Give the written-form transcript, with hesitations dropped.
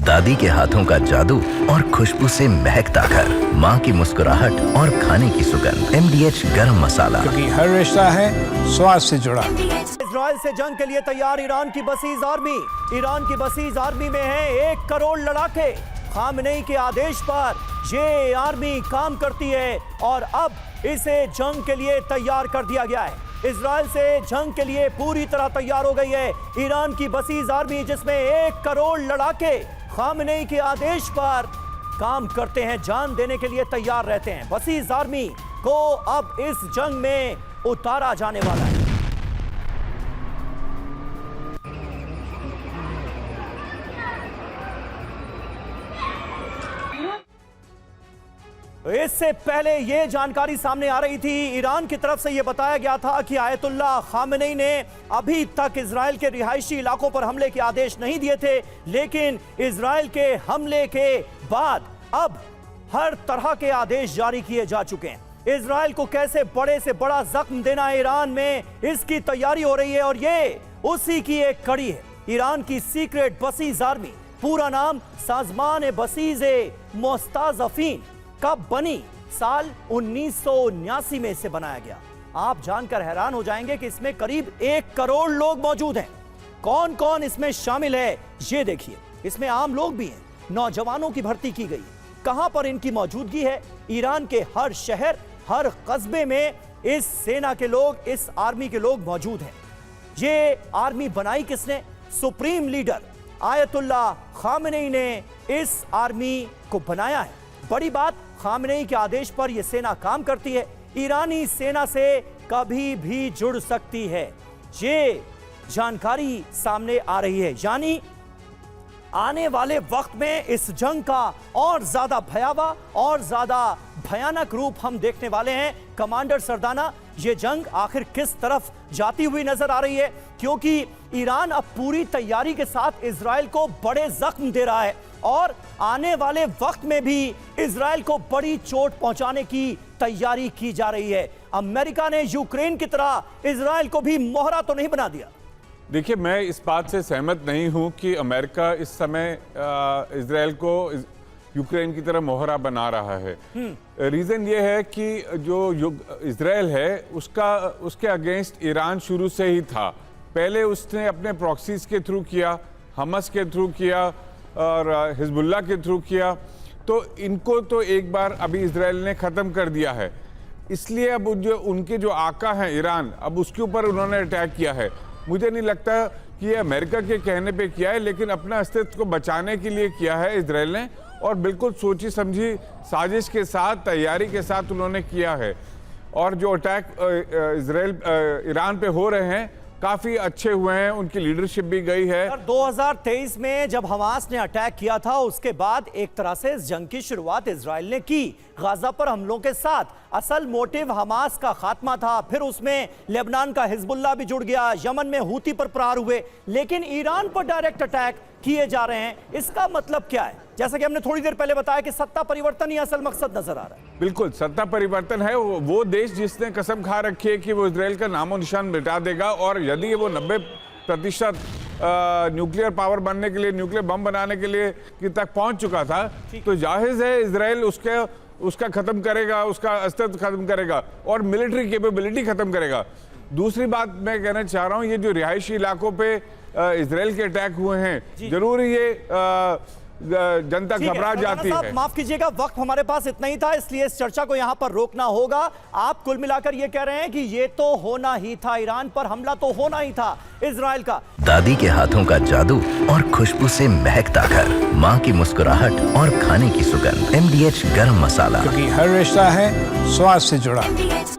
दादी के हाथों का जादू और खुशबू से महकता घर, माँ की मुस्कुराहट और खाने की सुगंध। MDH गरम मसाला, क्योंकि हर रिश्ता है स्वाद से जुड़ा। इजराइल से जंग के लिए तैयार ईरान की बसीज आर्मी। ईरान की बसीज आर्मी में है 1 करोड़ लड़ाके। खामनेई के आदेश पर ये आर्मी काम करती है और अब इसे जंग के लिए तैयार कर दिया गया है। इजराइल से जंग के लिए पूरी तरह तैयार हो गई है ईरान की बसीज आर्मी, जिसमें 1 करोड़ लड़ाके खामनेई के आदेश पर काम करते हैं, जान देने के लिए तैयार रहते हैं। बसीज आर्मी को अब इस जंग में उतारा जाने वाला है। इससे पहले यह जानकारी सामने आ रही थी, ईरान की तरफ से यह बताया गया था कि आयतुल्लाह खामेनेई ने अभी तक इजराइल के रिहायशी इलाकों पर हमले के आदेश नहीं दिए थे, लेकिन इजराइल के हमले के बाद अब हर तरह के आदेश जारी किए जा चुके हैं। इजराइल को कैसे बड़े से बड़ा जख्म देना है ईरान में, इसकी तैयारी हो रही है और ये उसी की एक कड़ी है। ईरान की सीक्रेट बसीज आर्मी, पूरा नाम साज़मान बसीज मुस्ताज़फ़ीन, कब बनी? साल 1979 में इसे बनाया गया। आप जानकर हैरान हो जाएंगे कि इसमें करीब 1 करोड़ लोग मौजूद हैं। कौन कौन इसमें शामिल है ये देखिए। इसमें आम लोग भी हैं, नौजवानों की भर्ती की गई। कहां पर इनकी मौजूदगी है? ईरान के हर शहर, हर कस्बे में इस सेना के लोग, इस आर्मी के लोग मौजूद हैं। ये आर्मी बनाई किसने? सुप्रीम लीडर आयतुल्लाह खामेनेई ने इस आर्मी को बनाया है। बड़ी बात, खामेनेई के आदेश पर यह सेना काम करती है, ईरानी सेना से कभी भी जुड़ सकती है। ये जानकारी सामने आ रही है, यानी आने वाले वक्त में इस जंग का और ज्यादा भयावह और ज्यादा भयानक रूप हम देखने वाले हैं। कमांडर सरदाना, ये जंग आखिर किस तरफ जाती हुई नजर आ रही है? क्योंकि ईरान अब पूरी तैयारी के साथ इजराइल को बड़े जख्म दे रहा है और आने वाले वक्त में भी इजराइल को बड़ी चोट पहुंचाने की तैयारी की जा रही है। अमेरिका ने यूक्रेन की तरह इजराइल को भी मोहरा तो नहीं बना दिया। देखिए, मैं इस बात से सहमत नहीं हूं कि अमेरिका इस समय इजराइल को यूक्रेन की तरह मोहरा बना रहा है। रीज़न ये है कि जो इजराइल है उसके अगेंस्ट ईरान शुरू से ही था। पहले उसने अपने प्रॉक्सीज के थ्रू किया, हमस के थ्रू किया और हिजबुल्लाह के थ्रू किया। तो इनको तो एक बार अभी इजराइल ने ख़त्म कर दिया है। इसलिए अब उनके जो आका हैं ईरान, अब उसके ऊपर उन्होंने अटैक किया है। मुझे नहीं लगता कि ये अमेरिका के कहने पे किया है, लेकिन अपना अस्तित्व को बचाने के लिए किया है इजराइल ने, और बिल्कुल सोची समझी साजिश के साथ, तैयारी के साथ उन्होंने किया है। और जो अटैक ईरान पे हो रहे हैं काफी अच्छे हुए हैं, उनकी लीडरशिप भी गई है। 2023 में जब हमास ने अटैक किया था, उसके बाद एक तरह से इस जंग की शुरुआत इजराइल ने की गाजा पर हमलों के साथ। असल मोटिव हमास का खात्मा था, फिर उसमें लेबनान का हिजबुल्लाह भी जुड़ गया, यमन में हूती पर प्रहार हुए, लेकिन ईरान पर डायरेक्ट अटैक किए जा रहे हैं। इसका मतलब क्या है? जैसा कि हमने थोड़ी देर पहले बताया कि सत्ता परिवर्तन ही असल मकसद नजर आ रहा है। बिल्कुल, सत्ता परिवर्तन है। वो देश जिसने कसम खा रखी है कि वो इजराइल का नामो निशान मिटा देगा, और यदि वो 90% न्यूक्लियर पावर बनने के लिए, न्यूक्लियर बम बनाने के लिए तक पहुंच चुका था, तो जाहिर है इजराइल उसका खत्म करेगा, उसका अस्तित्व खत्म करेगा और मिलिट्री कैपेबिलिटी खत्म करेगा। दूसरी बात मैं कहना चाह रहा हूं, ये जो रिहायशी इलाकों पे इजराइल के अटैक हुए हैं, जरूर ये जनता घबरा जाती है। माफ कीजिएगा, वक्त हमारे पास इतना ही था, इसलिए इस चर्चा को यहां पर रोकना होगा। आप कुल मिलाकर ये कह रहे हैं कि ये तो होना ही था, ईरान पर हमला तो होना ही था इजराइल का। दादी के हाथों का जादू और खुशबू से महकता घर, माँ की मुस्कुराहट और खाने की सुगंध। MDH गरम मसाला, क्योंकि हर रिश्ता है स्वाद से जुड़ा।